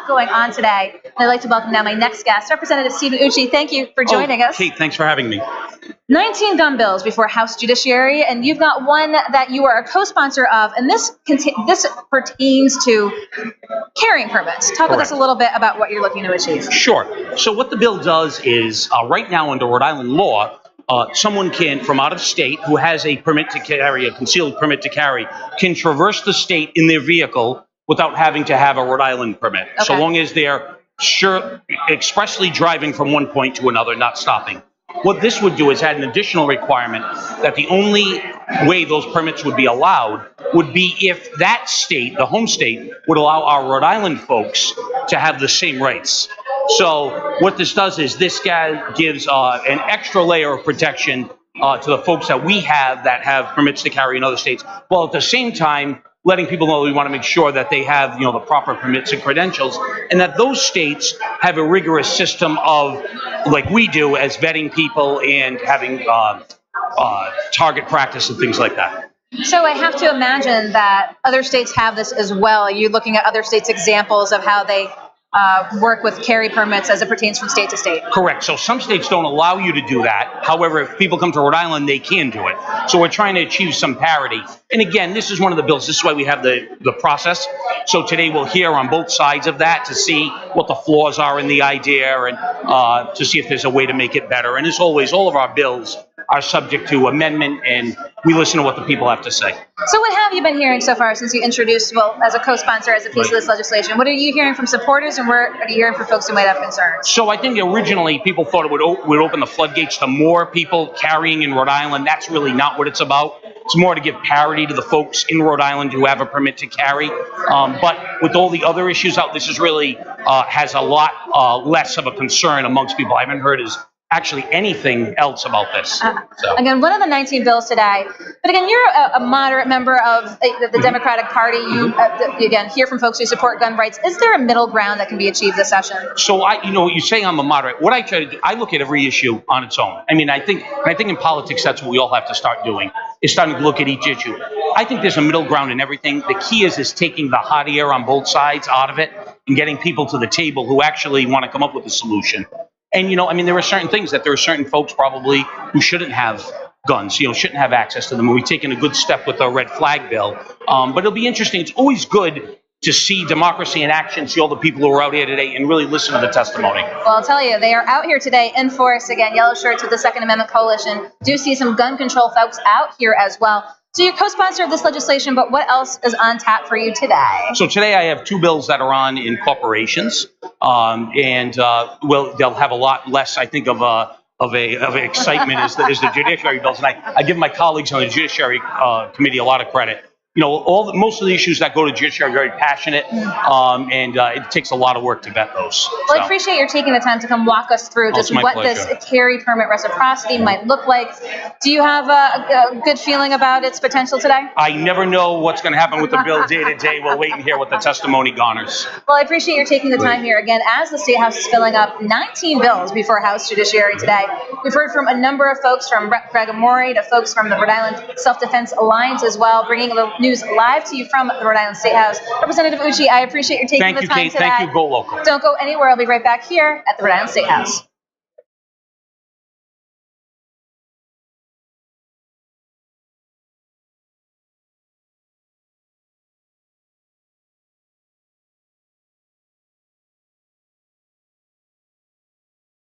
Going on today. And I'd like to welcome now my next guest, Representative Stephen Ucci. Thank you for joining us. Kate, thanks for having me. 19 gun bills before House Judiciary, and you've got one that you are a co-sponsor of, and this pertains to carrying permits. Talk with us a little bit about what you're looking to achieve. Sure. So what the bill does is, right now under Rhode Island law, someone can, from out of state, who has a permit to carry, a concealed permit to carry, can traverse the state in their vehicle without having to have a Rhode Island permit, so long as they're expressly driving from one point to another, not stopping. What this would do is add an additional requirement that the only way those permits would be allowed would be if that state, the home state, would allow our Rhode Island folks to have the same rights. So what this does is this guy gives an extra layer of protection to the folks that we have that have permits to carry in other states, while at the same time letting people know we want to make sure that they have, the proper permits and credentials, and that those states have a rigorous system of, like we do, as vetting people and having target practice and things like that. So I have to imagine that other states have this as well. Are you looking at other states' examples of how they work with carry permits as it pertains from state to state? Correct. So some states don't allow you to do that. However, if people come to Rhode Island, they can do it. So we're trying to achieve some parity. And again, this is one of the bills. This is why we have the process. So today we'll hear on both sides of that to see what the flaws are in the idea and to see if there's a way to make it better. And as always, all of our bills are subject to amendment, and we listen to what the people have to say. So what have you been hearing so far since you introduced, as a co-sponsor, as a piece of this legislation? What are you hearing from supporters, and what are you hearing from folks who might have concerns? So I think originally people thought it would open the floodgates to more people carrying in Rhode Island. That's really not what it's about. It's more to give parity to the folks in Rhode Island who have a permit to carry. But with all the other issues out, this is really has a lot less of a concern amongst people. I haven't heard actually anything else about this. Again, one of the 19 bills today, but again, you're a moderate member of the Democratic Party. You again hear from folks who support gun rights. Is there a middle ground that can be achieved this session? So you say I'm a moderate. What I try to do, I look at every issue on its own. I mean, I think in politics that's what we all have to start doing, is starting to look at each issue. I think there's a middle ground in everything. The key is taking the hot air on both sides out of it and getting people to the table who actually want to come up with a solution. And, there are certain things that there are certain folks probably who shouldn't have guns, shouldn't have access to them. And we've taken a good step with the red flag bill. But it'll be interesting. It's always good to see democracy in action, see all the people who are out here today, and really listen to the testimony. Well, I'll tell you, they are out here today in force. Again, yellow shirts with the Second Amendment Coalition. Do see some gun control folks out here as well. So you're co-sponsor of this legislation, but what else is on tap for you today? So today I have two bills that are on in corporations, and they'll have a lot less, I think, of excitement as the judiciary bills. And I give my colleagues on the Judiciary Committee a lot of credit. Most of the issues that go to judiciary are very passionate, and it takes a lot of work to vet those. Well, I appreciate your taking the time to come walk us through just what this carry permit reciprocity might look like. Do you have a good feeling about its potential today? I never know what's going to happen with the bill day to day. We'll wait and hear what the testimony garners. Well, I appreciate your taking the time here. Again, as the State House is filling up 19 bills before House Judiciary today, we've heard from a number of folks, from Rep. Greg Amore to folks from the Rhode Island Self-Defense Alliance as well, bringing the news live to you from the Rhode Island State House. Representative Ucci, I appreciate your taking the time today. Thank you, GoLocal. Don't go anywhere. I'll be right back here at the Rhode Island State House.